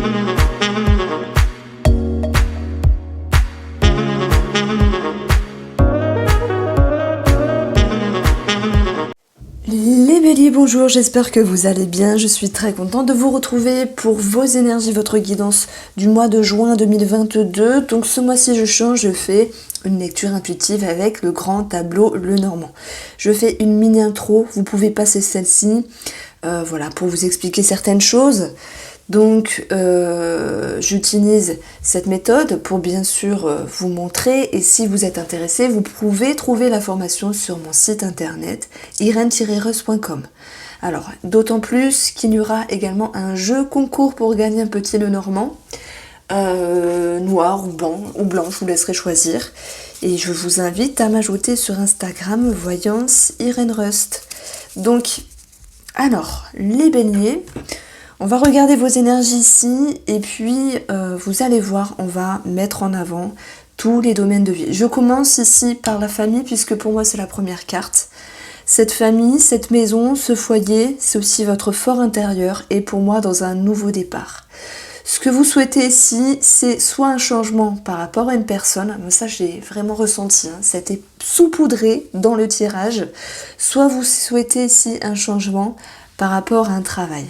Les béliers, bonjour, j'espère que vous allez bien. Je suis très contente de vous retrouver pour vos énergies, votre guidance du mois de juin 2022. Donc ce mois-ci, je change, je fais une lecture intuitive avec le grand tableau Lenormand. Je fais une mini intro, vous pouvez passer celle-ci, voilà, pour vous expliquer certaines choses. Donc j'utilise cette méthode pour bien sûr vous montrer, et si vous êtes intéressé, vous pouvez trouver l'information sur mon site internet irene-reus.com. Alors d'autant plus qu'il y aura également un jeu concours pour gagner un petit Lenormand, noir ou blanc, je vous laisserai choisir. Et je vous invite à m'ajouter sur Instagram voyance Irene Rust. Donc alors les béliers, on va regarder vos énergies ici et puis vous allez voir, on va mettre en avant tous les domaines de vie. Je commence ici par la famille puisque pour moi c'est la première carte. Cette famille, cette maison, ce foyer, c'est aussi votre fort intérieur et pour moi dans un nouveau départ. Ce que vous souhaitez ici, c'est soit un changement par rapport à une personne, ça j'ai vraiment ressenti, c'était saupoudré dans le tirage, soit vous souhaitez ici un changement par rapport à un travail.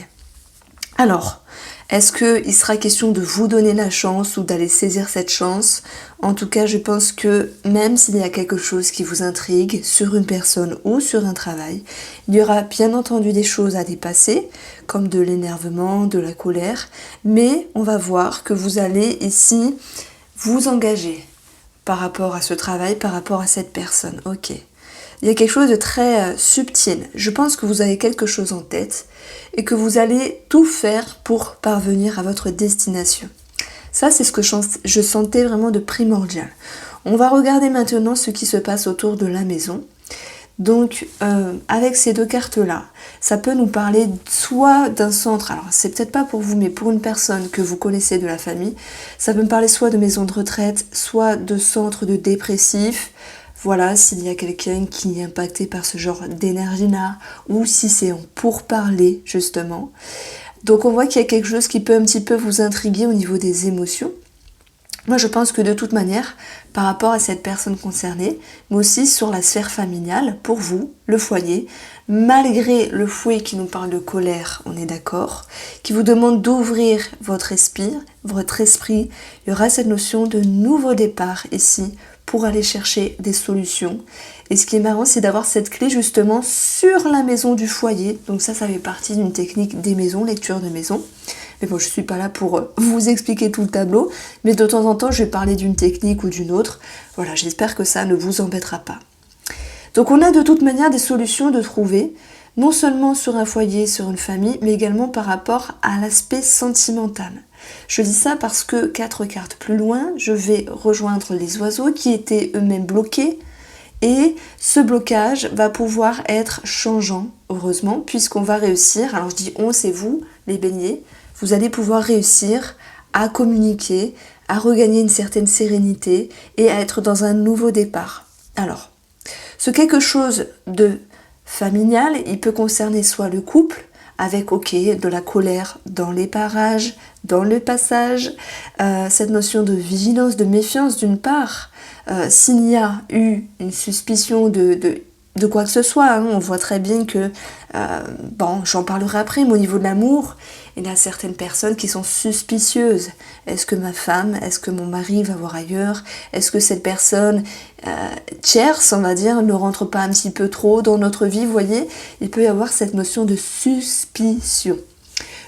Alors, est-ce qu'il sera question de vous donner la chance ou d'aller saisir cette chance? En tout cas, je pense que même s'il y a quelque chose qui vous intrigue sur une personne ou sur un travail, il y aura bien entendu des choses à dépasser, comme de l'énervement, de la colère, mais on va voir que vous allez ici vous engager par rapport à ce travail, par rapport à cette personne. Ok. Il y a quelque chose de très subtil. Je pense que vous avez quelque chose en tête et que vous allez tout faire pour parvenir à votre destination. Ça, c'est ce que je sentais vraiment de primordial. On va regarder maintenant ce qui se passe autour de la maison. Donc, avec ces deux cartes-là, ça peut nous parler soit d'un centre, alors c'est peut-être pas pour vous, mais pour une personne que vous connaissez de la famille, ça peut me parler soit de maison de retraite, soit de centre de dépressif. Voilà, s'il y a quelqu'un qui est impacté par ce genre d'énergie-là, ou si c'est en pourparler, justement. Donc on voit qu'il y a quelque chose qui peut un petit peu vous intriguer au niveau des émotions. Moi je pense que de toute manière, par rapport à cette personne concernée, mais aussi sur la sphère familiale, pour vous, le foyer, malgré le fouet qui nous parle de colère, on est d'accord, qui vous demande d'ouvrir votre esprit, il y aura cette notion de nouveau départ ici, pour aller chercher des solutions. Et ce qui est marrant, c'est d'avoir cette clé justement sur la maison du foyer. Donc ça fait partie d'une technique des maisons, lecture de maison. Mais bon, je ne suis pas là pour vous expliquer tout le tableau, mais de temps en temps, je vais parler d'une technique ou d'une autre. Voilà, j'espère que ça ne vous embêtera pas. Donc on a de toute manière des solutions de trouver, non seulement sur un foyer, sur une famille, mais également par rapport à l'aspect sentimental. Je dis ça parce que 4 cartes plus loin, je vais rejoindre les oiseaux qui étaient eux-mêmes bloqués, et ce blocage va pouvoir être changeant, heureusement, puisqu'on va réussir, alors je dis on, c'est vous, les béliers, vous allez pouvoir réussir à communiquer, à regagner une certaine sérénité et à être dans un nouveau départ. Alors, ce quelque chose de familial, il peut concerner soit le couple, avec de la colère dans les parages, dans le passage, cette notion de vigilance, de méfiance d'une part. S'il y a eu une suspicion de quoi que ce soit, on voit très bien que, j'en parlerai après, mais au niveau de l'amour, il y a certaines personnes qui sont suspicieuses. Est-ce que ma femme, est-ce que mon mari va voir ailleurs? Est-ce que cette personne tierce, on va dire, ne rentre pas un petit peu trop dans notre vie? Vous voyez, il peut y avoir cette notion de suspicion.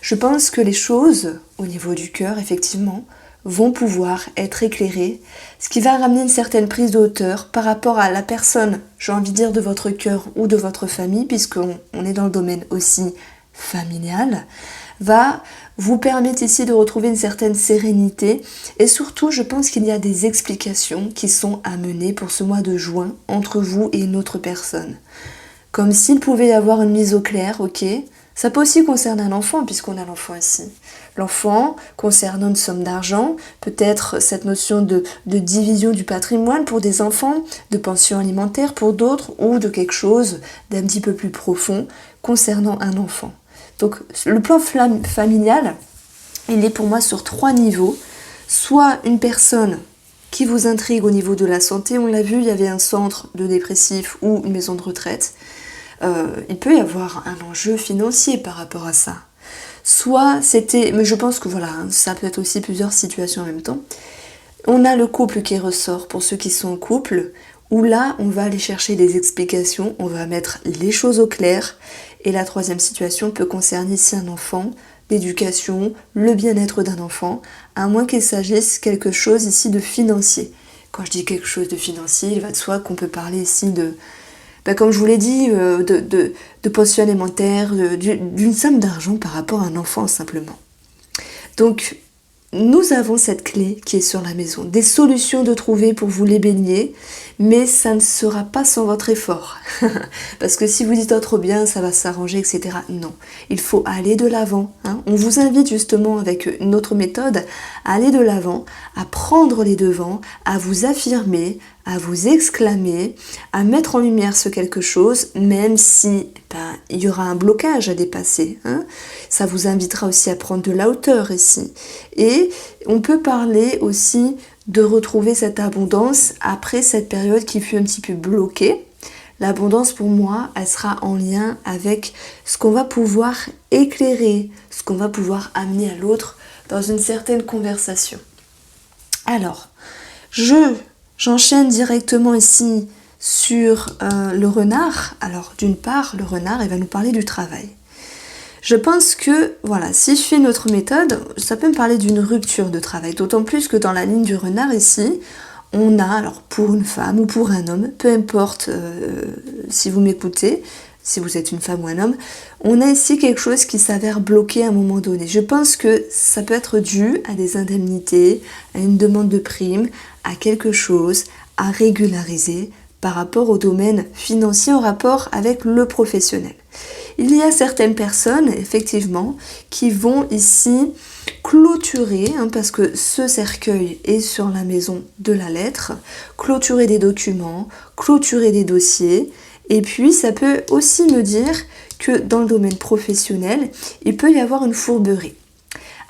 Je pense que les choses, au niveau du cœur, effectivement, vont pouvoir être éclairées, ce qui va ramener une certaine prise de hauteur par rapport à la personne, j'ai envie de dire, de votre cœur ou de votre famille, puisqu'on est dans le domaine aussi familial, va vous permettre ici de retrouver une certaine sérénité, et surtout je pense qu'il y a des explications qui sont à mener pour ce mois de juin entre vous et une autre personne. Comme s'il pouvait y avoir une mise au clair, ça peut aussi concerner un enfant, puisqu'on a l'enfant ici. L'enfant concernant une somme d'argent, peut-être cette notion de division du patrimoine pour des enfants, de pension alimentaire pour d'autres, ou de quelque chose d'un petit peu plus profond concernant un enfant. Donc le plan familial, il est pour moi sur 3 niveaux. Soit une personne qui vous intrigue au niveau de la santé, on l'a vu, il y avait un centre de dépressifs ou une maison de retraite. Il peut y avoir un enjeu financier par rapport à ça. Soit c'était, mais je pense que voilà, ça peut être aussi plusieurs situations en même temps. On a le couple qui ressort pour ceux qui sont en couple, où là, on va aller chercher des explications, on va mettre les choses au clair. Et la troisième situation peut concerner ici un enfant, l'éducation, le bien-être d'un enfant, à moins qu'il s'agisse quelque chose ici de financier. Quand je dis quelque chose de financier, il va de soi qu'on peut parler ici de, comme je vous l'ai dit, de pension alimentaire, d'une somme d'argent par rapport à un enfant simplement. Donc, nous avons cette clé qui est sur la maison, des solutions de trouver pour vous les béliers, mais ça ne sera pas sans votre effort. Parce que si vous dites « oh trop bien, ça va s'arranger, etc. » Non, il faut aller de l'avant. On vous invite justement avec notre méthode à aller de l'avant, à prendre les devants, à vous affirmer, à vous exclamer, à mettre en lumière ce quelque chose, même si il y aura un blocage à dépasser. Ça vous invitera aussi à prendre de la hauteur ici. Et on peut parler aussi de retrouver cette abondance après cette période qui fut un petit peu bloquée. L'abondance pour moi, elle sera en lien avec ce qu'on va pouvoir éclairer, ce qu'on va pouvoir amener à l'autre dans une certaine conversation. Alors, j'enchaîne directement ici sur le renard. Alors, d'une part, le renard, il va nous parler du travail. Je pense que, voilà, si je fais notre méthode, ça peut me parler d'une rupture de travail. D'autant plus que dans la ligne du renard ici, on a, alors pour une femme ou pour un homme, peu importe si vous m'écoutez, si vous êtes une femme ou un homme, on a ici quelque chose qui s'avère bloqué à un moment donné. Je pense que ça peut être dû à des indemnités, à une demande de prime, à quelque chose à régulariser par rapport au domaine financier en rapport avec le professionnel. Il y a certaines personnes, effectivement, qui vont ici clôturer, parce que ce cercueil est sur la maison de la lettre, clôturer des documents, clôturer des dossiers, et puis ça peut aussi me dire que dans le domaine professionnel, il peut y avoir une fourberie.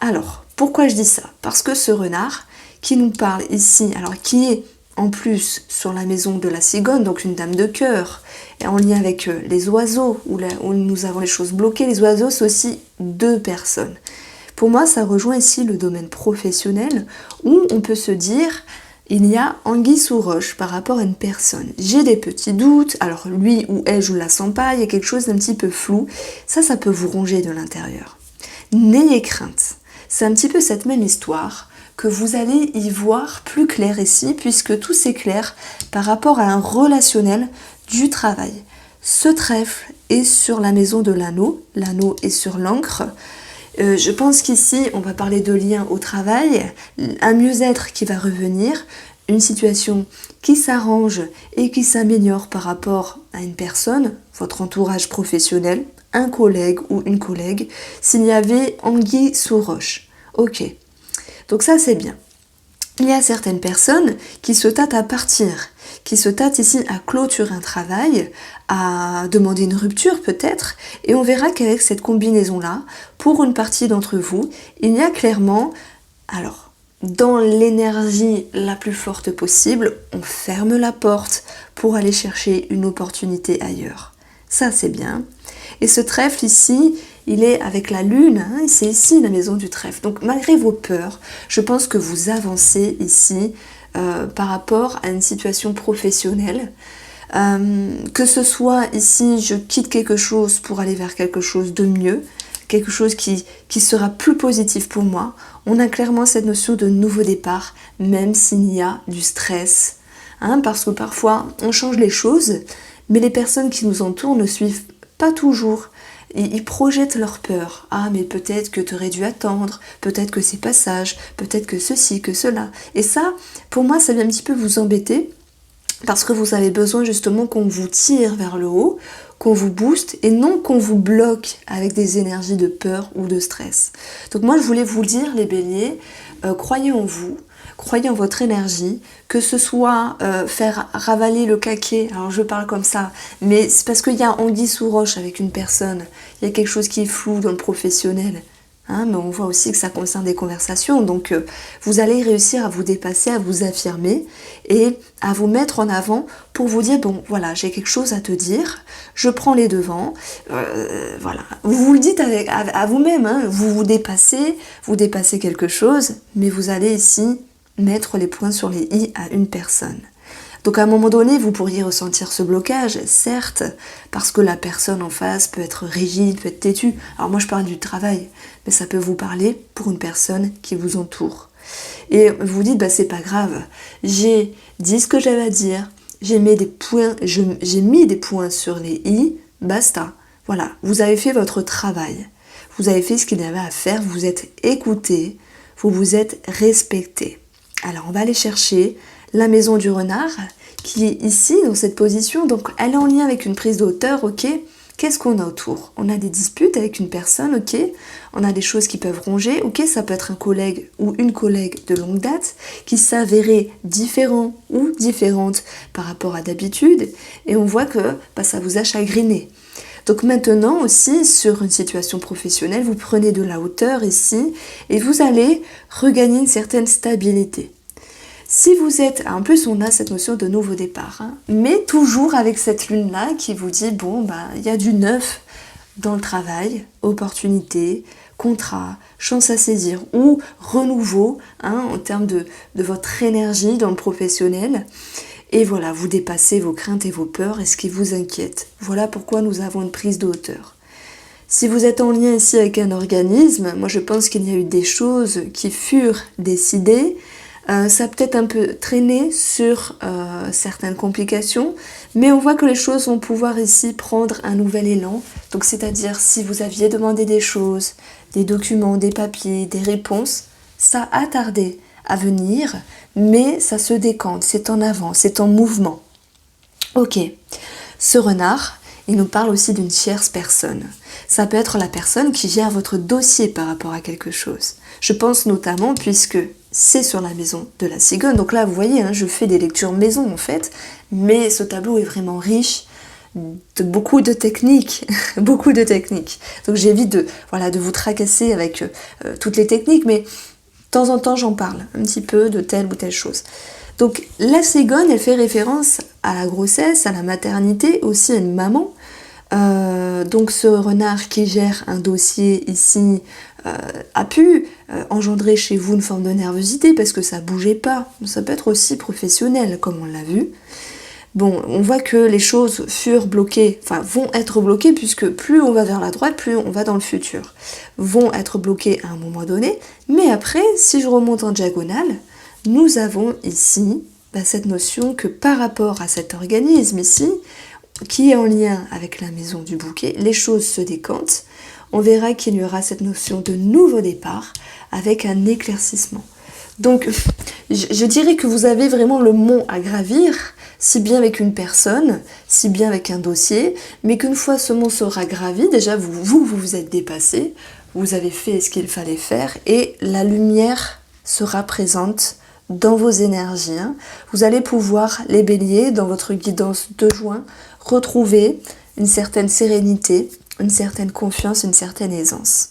Alors, pourquoi je dis ça? Parce que ce renard qui nous parle ici, alors qui est en plus sur la maison de la cigogne, donc une dame de cœur, et en lien avec les oiseaux, où nous avons les choses bloquées, les oiseaux c'est aussi 2 personnes. Pour moi, ça rejoint ici le domaine professionnel, où on peut se dire, il y a anguille sous roche par rapport à une personne. J'ai des petits doutes, alors lui ou elle, je ne la sens pas, il y a quelque chose d'un petit peu flou, ça peut vous ronger de l'intérieur. N'ayez crainte, c'est un petit peu cette même histoire, que vous allez y voir plus clair ici, puisque tout s'éclaire par rapport à un relationnel du travail. Ce trèfle est sur la maison de l'anneau est sur l'encre. Je pense qu'ici, on va parler de lien au travail, un mieux-être qui va revenir, une situation qui s'arrange et qui s'améliore par rapport à une personne, votre entourage professionnel, un collègue ou une collègue, s'il y avait anguille sous roche. Ok. Donc ça, c'est bien. Il y a certaines personnes qui se tâtent à partir, qui se tâtent ici à clôturer un travail, à demander une rupture peut-être, et on verra qu'avec cette combinaison-là, pour une partie d'entre vous, il y a clairement, alors, dans l'énergie la plus forte possible, on ferme la porte pour aller chercher une opportunité ailleurs. Ça, c'est bien. Et ce trèfle ici, il est avec la lune, c'est ici la maison du trèfle. Donc malgré vos peurs, je pense que vous avancez ici par rapport à une situation professionnelle. Que ce soit ici, je quitte quelque chose pour aller vers quelque chose de mieux, quelque chose qui sera plus positif pour moi. On a clairement cette notion de nouveau départ, même s'il y a du stress. Parce que parfois, on change les choses, mais les personnes qui nous entourent ne suivent pas toujours. Ils projettent leur peur. Ah, mais peut-être que tu aurais dû attendre, peut-être que c'est pas sage, peut-être que ceci, que cela. Et ça, pour moi, ça vient un petit peu vous embêter, parce que vous avez besoin justement qu'on vous tire vers le haut, qu'on vous booste, et non qu'on vous bloque avec des énergies de peur ou de stress. Donc moi, je voulais vous le dire, les béliers, croyez en vous, croyez en votre énergie, que ce soit faire ravaler le caquet, alors je parle comme ça, mais c'est parce qu'il y a anguille sous roche avec une personne, il y a quelque chose qui est flou dans le professionnel. hein, mais on voit aussi que ça concerne des conversations. Donc vous allez réussir à vous dépasser, à vous affirmer et à vous mettre en avant pour vous dire, bon voilà, j'ai quelque chose à te dire, je prends les devants, voilà. Vous le dites à vous-même, hein, vous dépassez quelque chose, mais vous allez ici mettre les points sur les i à une personne. Donc à un moment donné, vous pourriez ressentir ce blocage, certes, parce que la personne en face peut être rigide, peut être têtue. Alors moi je parle du travail, mais ça peut vous parler pour une personne qui vous entoure. Et vous vous dites, bah c'est pas grave, j'ai dit ce que j'avais à dire, j'ai mis des points sur les i, basta. Voilà, vous avez fait votre travail, vous avez fait ce qu'il y avait à faire, vous vous êtes écouté, vous vous êtes respecté. Alors on va aller chercher la maison du renard, qui est ici, dans cette position, donc elle est en lien avec une prise de hauteur, ok. Qu'est-ce qu'on a autour? On a des disputes avec une personne, ok. On a des choses qui peuvent ronger, ok. Ça peut être un collègue ou une collègue de longue date qui s'avérait différent ou différente par rapport à d'habitude, et on voit que ça vous a chagriné. Donc maintenant aussi, sur une situation professionnelle, vous prenez de la hauteur ici, et vous allez regagner une certaine stabilité. Si vous êtes, en plus on a cette notion de nouveau départ, hein, mais toujours avec cette lune-là qui vous dit, bon, il y a du neuf dans le travail, opportunité, contrat, chance à saisir ou renouveau, hein, en termes de votre énergie dans le professionnel. Et voilà, vous dépassez vos craintes et vos peurs et ce qui vous inquiète. Voilà pourquoi nous avons une prise de hauteur. Si vous êtes en lien ici avec un organisme, moi je pense qu'il y a eu des choses qui furent décidées. Ça a peut-être un peu traîné sur certaines complications, mais on voit que les choses vont pouvoir ici prendre un nouvel élan. Donc c'est-à-dire si vous aviez demandé des choses, des documents, des papiers, des réponses, ça a tardé à venir, mais ça se décante, c'est en avant, c'est en mouvement. Ok, ce renard, il nous parle aussi d'une tierce personne. Ça peut être la personne qui gère votre dossier par rapport à quelque chose. Je pense notamment, puisque c'est sur la maison de la cigogne, donc là vous voyez, hein, je fais des lectures maison en fait, mais ce tableau est vraiment riche de beaucoup de techniques, beaucoup de techniques. Donc j'évite de vous tracasser avec toutes les techniques, mais de temps en temps j'en parle un petit peu de telle ou telle chose. Donc la cigogne, elle fait référence à la grossesse, à la maternité, aussi à une maman. Donc ce renard qui gère un dossier ici a pu engendrer chez vous une forme de nervosité parce que ça bougeait pas. Ça peut être aussi professionnel comme on l'a vu. Bon, on voit que les choses furent bloquées, vont être bloquées puisque plus on va vers la droite, plus on va dans le futur. Vont être bloquées à un moment donné, mais après, si je remonte en diagonale, nous avons ici cette notion que par rapport à cet organisme ici, qui est en lien avec la maison du bouquet, les choses se décantent. On verra qu'il y aura cette notion de nouveau départ avec un éclaircissement. Donc, je dirais que vous avez vraiment le mont à gravir, si bien avec une personne, si bien avec un dossier, mais qu'une fois ce mont sera gravi, déjà vous êtes dépassé, vous avez fait ce qu'il fallait faire et la lumière sera présente dans vos énergies. Vous allez pouvoir, les béliers, dans votre guidance de juin, retrouver une certaine sérénité, une certaine confiance, une certaine aisance.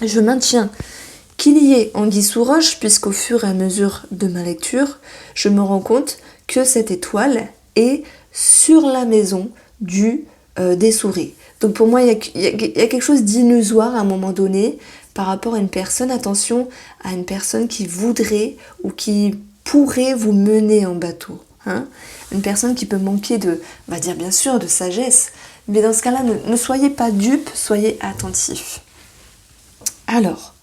Je maintiens qu'il y ait anguille sous roche, puisqu'au fur et à mesure de ma lecture, je me rends compte que cette étoile est sur la maison des souris. Donc pour moi, il y a quelque chose d'illusoire à un moment donné par rapport à une personne. Attention à une personne qui voudrait ou qui pourrait vous mener en bateau. Une personne qui peut manquer on va dire bien sûr, de sagesse. Mais dans ce cas-là, ne soyez pas dupes, soyez attentifs. Alors,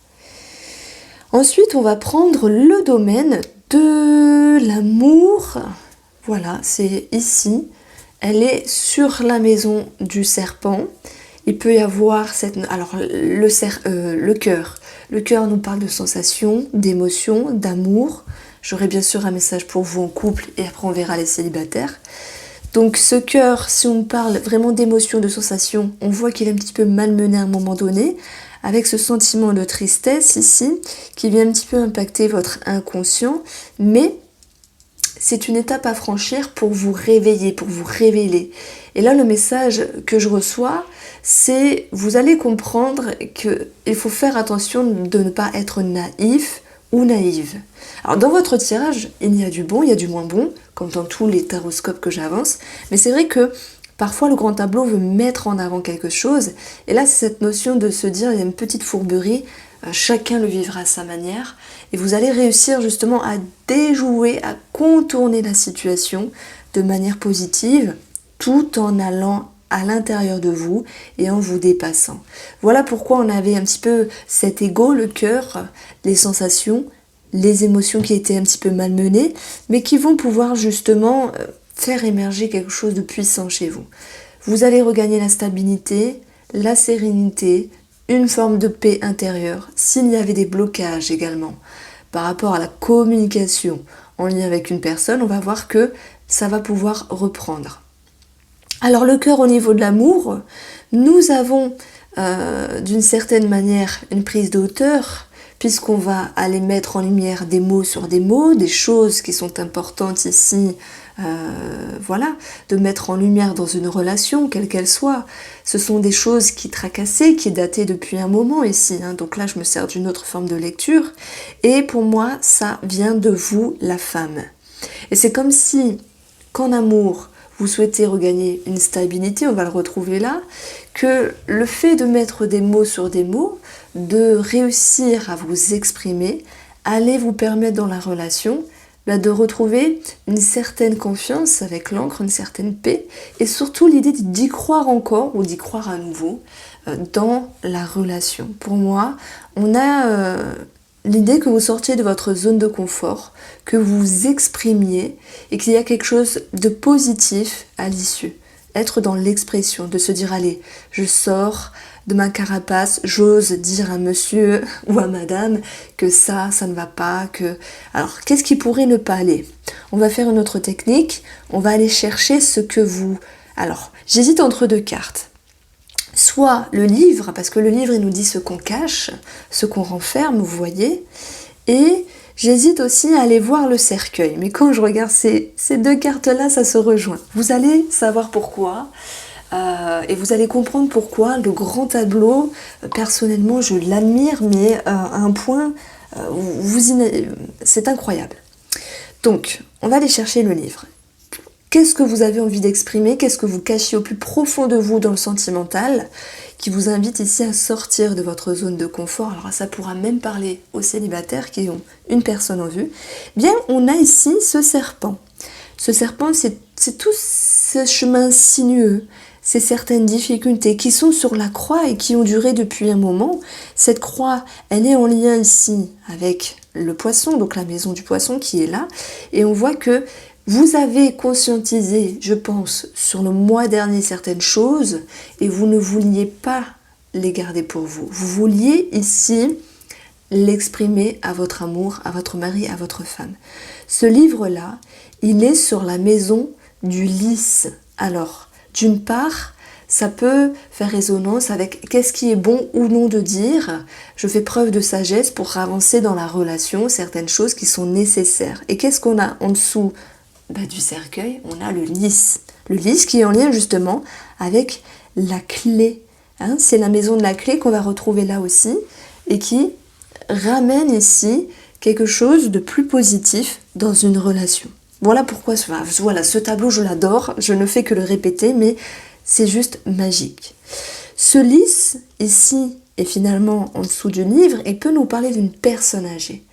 ensuite, on va prendre le domaine de l'amour. Voilà, c'est ici. Elle est sur la maison du serpent. Il peut y avoir le cœur. Le cœur nous parle de sensations, d'émotions, d'amour. J'aurai bien sûr un message pour vous en couple et après on verra les célibataires. Donc ce cœur, si on parle vraiment d'émotions, de sensations, on voit qu'il est un petit peu malmené à un moment donné, avec ce sentiment de tristesse ici, qui vient un petit peu impacter votre inconscient, mais c'est une étape à franchir pour vous réveiller, pour vous révéler. Et là, le message que je reçois, c'est vous allez comprendre qu'il faut faire attention de ne pas être naïf ou naïve. Alors dans votre tirage, il y a du bon, il y a du moins bon, comme dans tous les taroscopes que j'avance, mais c'est vrai que parfois le grand tableau veut mettre en avant quelque chose, et là c'est cette notion de se dire il y a une petite fourberie, chacun le vivra à sa manière, et vous allez réussir justement à déjouer, à contourner la situation de manière positive, tout en allant à l'intérieur de vous et en vous dépassant. Voilà pourquoi on avait un petit peu cet ego, le cœur, les sensations, les émotions qui étaient un petit peu malmenées, mais qui vont pouvoir justement faire émerger quelque chose de puissant chez vous. Vous allez regagner la stabilité, la sérénité, une forme de paix intérieure. S'il y avait des blocages également par rapport à la communication en lien avec une personne, on va voir que ça va pouvoir reprendre. Alors le cœur au niveau de l'amour, nous avons d'une certaine manière une prise de hauteur, puisqu'on va aller mettre en lumière des mots sur des mots, des choses qui sont importantes ici, voilà, de mettre en lumière dans une relation, quelle qu'elle soit. Ce sont des choses qui tracassaient, qui dataient depuis un moment ici, hein. Donc là je me sers d'une autre forme de lecture, et pour moi ça vient de vous, la femme. Et c'est comme si, qu'en amour, vous souhaitez regagner une stabilité, on va le retrouver là, que le fait de mettre des mots sur des mots, de réussir à vous exprimer, allait vous permettre dans la relation de retrouver une certaine confiance avec l'encre, une certaine paix, et surtout l'idée d'y croire encore ou d'y croire à nouveau dans la relation. Pour moi, on a l'idée que vous sortiez de votre zone de confort, que vous vous exprimiez et qu'il y a quelque chose de positif à l'issue. Être dans l'expression, de se dire allez, je sors de ma carapace, j'ose dire à monsieur ou à madame que ça ne va pas, que... Alors, qu'est-ce qui pourrait ne pas aller? On va faire une autre technique, on va aller chercher ce que vous... Alors, j'hésite entre deux cartes. Soit le livre, parce que le livre il nous dit ce qu'on cache, ce qu'on renferme, vous voyez, et j'hésite aussi à aller voir le cercueil, mais quand je regarde ces deux cartes-là, ça se rejoint. Vous allez savoir pourquoi, et vous allez comprendre pourquoi le grand tableau, personnellement je l'admire, mais à un point, c'est incroyable. Donc, on va aller chercher le livre. Qu'est-ce que vous avez envie d'exprimer? Qu'est-ce que vous cachez au plus profond de vous dans le sentimental qui vous invite ici à sortir de votre zone de confort? Alors ça pourra même parler aux célibataires qui ont une personne en vue. Bien, on a ici ce serpent. Ce serpent, c'est tout ce chemin sinueux, c'est certaines difficultés qui sont sur la croix et qui ont duré depuis un moment. Cette croix, elle est en lien ici avec le poisson, donc la maison du poisson qui est là. Et on voit que vous avez conscientisé, je pense, sur le mois dernier certaines choses et vous ne vouliez pas les garder pour vous. Vous vouliez ici l'exprimer à votre amour, à votre mari, à votre femme. Ce livre-là, il est sur la maison du lys. Alors, d'une part, ça peut faire résonance avec qu'est-ce qui est bon ou non de dire. Je fais preuve de sagesse pour avancer dans la relation, certaines choses qui sont nécessaires. Et qu'est-ce qu'on a en dessous du cercueil? On a le lys. Le lys qui est en lien justement avec la clé. Hein, c'est la maison de la clé qu'on va retrouver là aussi et qui ramène ici quelque chose de plus positif dans une relation. Voilà pourquoi ce tableau, je l'adore. Je ne fais que le répéter, mais c'est juste magique. Ce lys ici est finalement en dessous du livre et peut nous parler d'une personne âgée.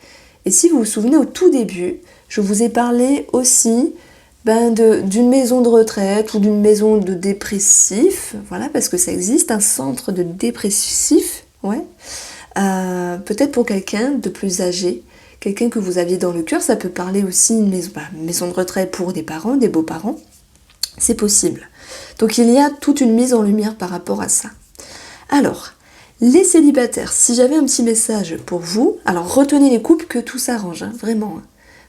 Et si vous vous souvenez au tout début, je vous ai parlé aussi d'une maison de retraite ou d'une maison de dépressifs, voilà, parce que ça existe, un centre de dépressifs, ouais. Peut-être pour quelqu'un de plus âgé, quelqu'un que vous aviez dans le cœur, ça peut parler aussi une maison de retraite pour des parents, des beaux-parents, c'est possible. Donc il y a toute une mise en lumière par rapport à ça. Alors, les célibataires, si j'avais un petit message pour vous, alors retenez les couples que tout s'arrange, hein, vraiment. Hein.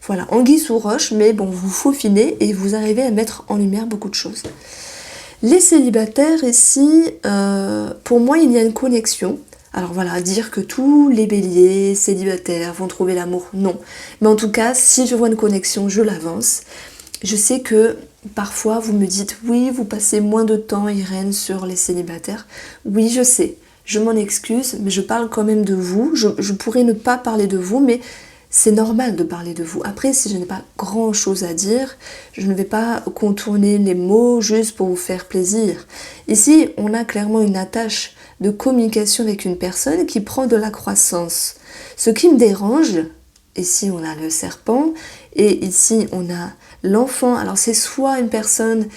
Voilà, anguille sous roche, mais bon, vous faufilez et vous arrivez à mettre en lumière beaucoup de choses. Les célibataires ici, pour moi, il y a une connexion Alors voilà, dire que tous les béliers célibataires vont trouver l'amour, non. Mais en tout cas, si je vois une connexion, je l'avance. Je sais que parfois vous me dites, oui, vous passez moins de temps, Irène, sur les célibataires. Oui, je sais, je m'en excuse, mais je parle quand même de vous. Je pourrais ne pas parler de vous, mais c'est normal de parler de vous. Après, si je n'ai pas grand-chose à dire, je ne vais pas contourner les mots juste pour vous faire plaisir. Ici, on a clairement une attache de communication avec une personne qui prend de la croissance. Ce qui me dérange, ici on a le serpent, et ici on a l'enfant. Alors c'est soit une personne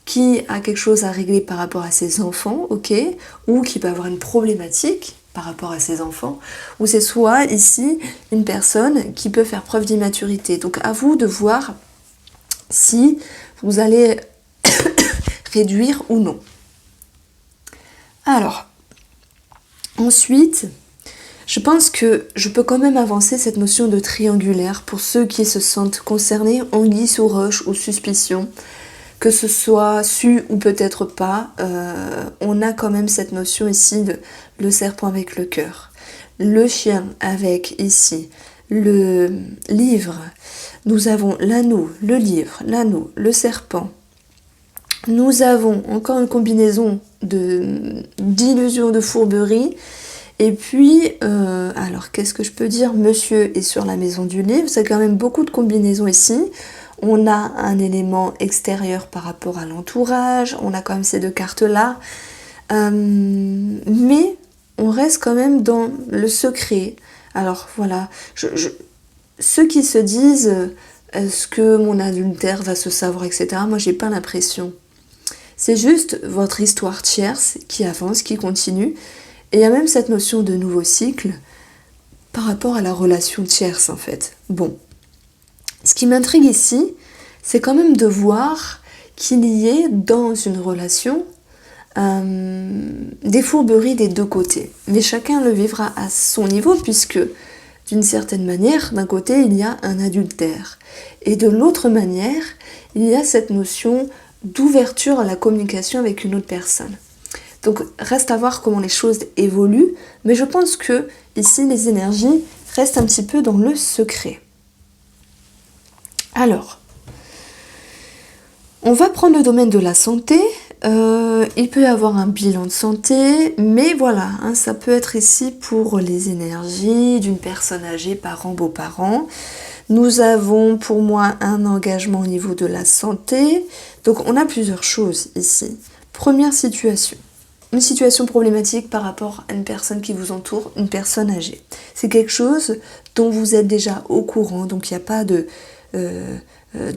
qui a quelque chose à régler par rapport à ses enfants, ok, ou qui peut avoir une problématique par rapport à ses enfants, ou c'est soit ici une personne qui peut faire preuve d'immaturité. Donc à vous de voir si vous allez réduire ou non. Alors, ensuite, je pense que je peux quand même avancer cette notion de triangulaire pour ceux qui se sentent concernés, anguille sous roche ou suspicion, que ce soit su ou peut-être pas, on a quand même cette notion ici de le serpent avec le cœur, le chien avec ici le livre, nous avons l'anneau, le livre, l'anneau, le serpent. Nous avons encore une combinaison d'illusions, de fourberie. Et puis, alors qu'est-ce que je peux dire? Monsieur est sur la maison du livre, c'est quand même beaucoup de combinaisons ici. On a un élément extérieur par rapport à l'entourage, on a quand même ces deux cartes-là. Mais on reste quand même dans le secret. Alors voilà, ceux qui se disent est-ce que mon adultère va se savoir, etc. Moi, j'ai pas l'impression. C'est juste votre histoire tierce qui avance, qui continue. Et il y a même cette notion de nouveau cycle par rapport à la relation tierce, en fait. Bon. Ce qui m'intrigue ici, c'est quand même de voir qu'il y ait dans une relation des fourberies des deux côtés. Mais chacun le vivra à son niveau, puisque d'une certaine manière, d'un côté, il y a un adultère. Et de l'autre manière, il y a cette notion d'ouverture à la communication avec une autre personne. Donc reste à voir comment les choses évoluent, mais je pense que ici les énergies restent un petit peu dans le secret. Alors, on va prendre le domaine de la santé. Il peut y avoir un bilan de santé, mais voilà, hein, ça peut être ici pour les énergies d'une personne âgée, parents, beaux-parents. Nous avons pour moi un engagement au niveau de la santé. Donc on a plusieurs choses ici. Première situation. Une situation problématique par rapport à une personne qui vous entoure, une personne âgée. C'est quelque chose dont vous êtes déjà au courant, donc il n'y a pas de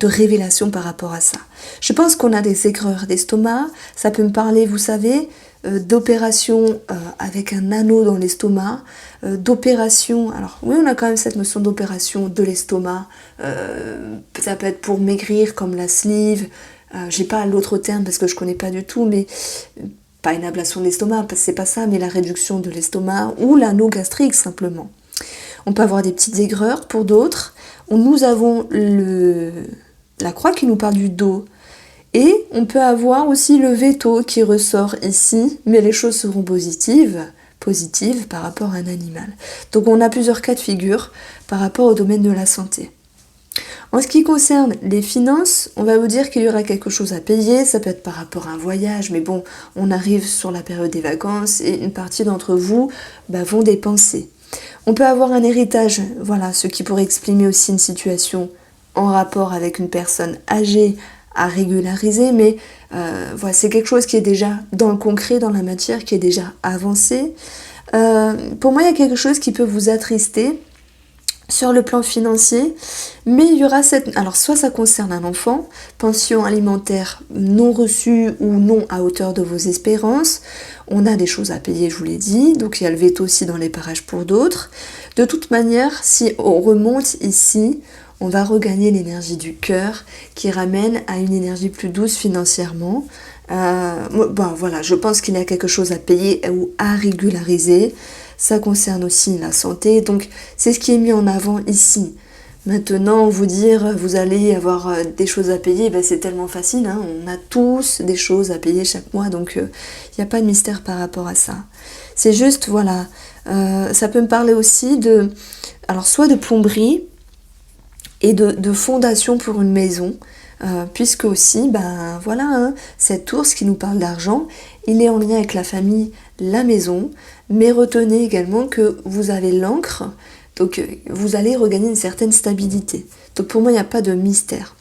révélation par rapport à ça. Je pense qu'on a des aigreurs d'estomac, ça peut me parler, vous savez, d'opération avec un anneau dans l'estomac, d'opération, alors oui on a quand même cette notion d'opération de l'estomac, ça peut être pour maigrir comme la sleeve, j'ai pas l'autre terme parce que je connais pas du tout, mais pas une ablation de l'estomac, c'est pas ça, mais la réduction de l'estomac ou l'anneau gastrique simplement. On peut avoir des petites aigreurs pour d'autres. Nous avons la croix qui nous parle du dos. Et on peut avoir aussi le veto qui ressort ici, mais les choses seront positives par rapport à un animal. Donc on a plusieurs cas de figure par rapport au domaine de la santé. En ce qui concerne les finances, on va vous dire qu'il y aura quelque chose à payer, ça peut être par rapport à un voyage, mais bon, on arrive sur la période des vacances et une partie d'entre vous vont dépenser. On peut avoir un héritage, voilà, ce qui pourrait exprimer aussi une situation en rapport avec une personne âgée à régulariser, mais voilà, c'est quelque chose qui est déjà dans le concret, dans la matière, qui est déjà avancé. Pour moi, il y a quelque chose qui peut vous attrister sur le plan financier, mais il y aura alors soit ça concerne un enfant, pension alimentaire non reçue ou non à hauteur de vos espérances, on a des choses à payer, je vous l'ai dit, donc il y a le veto aussi dans les parages pour d'autres. De toute manière, si on remonte ici, on va regagner l'énergie du cœur qui ramène à une énergie plus douce financièrement. Voilà, je pense qu'il y a quelque chose à payer ou à régulariser. Ça concerne aussi la santé, donc c'est ce qui est mis en avant ici. Maintenant, vous dire vous allez avoir des choses à payer, c'est tellement facile, hein. On a tous des choses à payer chaque mois, donc il n'y a pas de mystère par rapport à ça. C'est juste, voilà, ça peut me parler aussi de, alors soit de plomberie et de fondation pour une maison, puisque aussi, ben voilà, hein, cet ours qui nous parle d'argent, il est en lien avec la famille, la maison, mais retenez également que vous avez l'encre, donc vous allez regagner une certaine stabilité. Donc pour moi, il n'y a pas de mystère.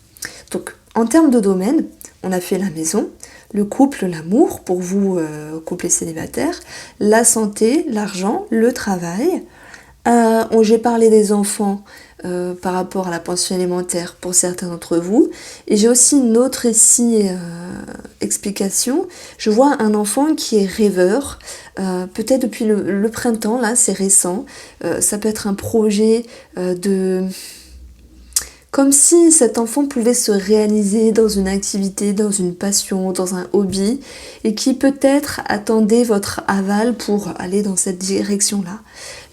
Donc en termes de domaine, on a fait la maison, le couple, l'amour, pour vous, couple célibataire, la santé, l'argent, le travail. J'ai parlé des enfants par rapport à la pension alimentaire pour certains d'entre vous. Et j'ai aussi une autre ici explication. Je vois un enfant qui est rêveur, peut-être depuis le printemps, là c'est récent. Ça peut être un projet de... Comme si cet enfant pouvait se réaliser dans une activité, dans une passion, dans un hobby, et qui peut-être attendait votre aval pour aller dans cette direction-là.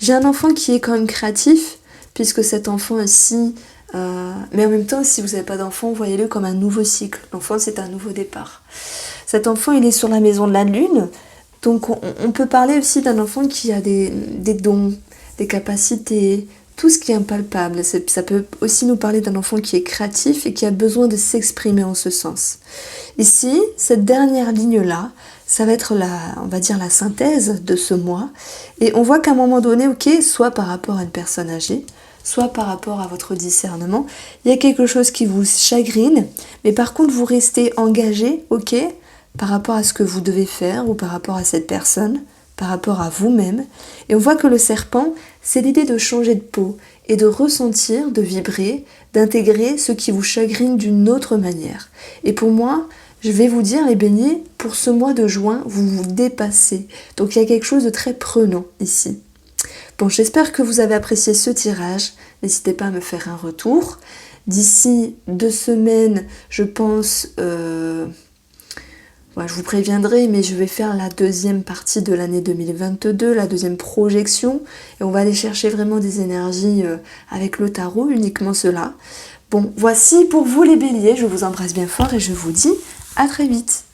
J'ai un enfant qui est quand même créatif, puisque cet enfant aussi... mais en même temps, si vous n'avez pas d'enfant, voyez-le comme un nouveau cycle. L'enfant, c'est un nouveau départ. Cet enfant, il est sur la maison de la Lune, donc on peut parler aussi d'un enfant qui a des dons, des capacités... Tout ce qui est impalpable, ça peut aussi nous parler d'un enfant qui est créatif et qui a besoin de s'exprimer en ce sens. Ici, cette dernière ligne-là, ça va être on va dire la synthèse de ce mois. Et on voit qu'à un moment donné, ok, soit par rapport à une personne âgée, soit par rapport à votre discernement, il y a quelque chose qui vous chagrine, mais par contre vous restez engagé, ok, par rapport à ce que vous devez faire ou par rapport à cette personne, par rapport à vous-même. Et on voit que le serpent, c'est l'idée de changer de peau et de ressentir, de vibrer, d'intégrer ce qui vous chagrine d'une autre manière. Et pour moi, je vais vous dire, les béliers, pour ce mois de juin, vous vous dépassez. Donc il y a quelque chose de très prenant ici. Bon, j'espère que vous avez apprécié ce tirage. N'hésitez pas à me faire un retour. D'ici 2 semaines, je pense... je vous préviendrai, mais je vais faire la deuxième partie de l'année 2022, la deuxième projection, et on va aller chercher vraiment des énergies avec le tarot, uniquement cela. Bon, voici pour vous les béliers, je vous embrasse bien fort et je vous dis à très vite.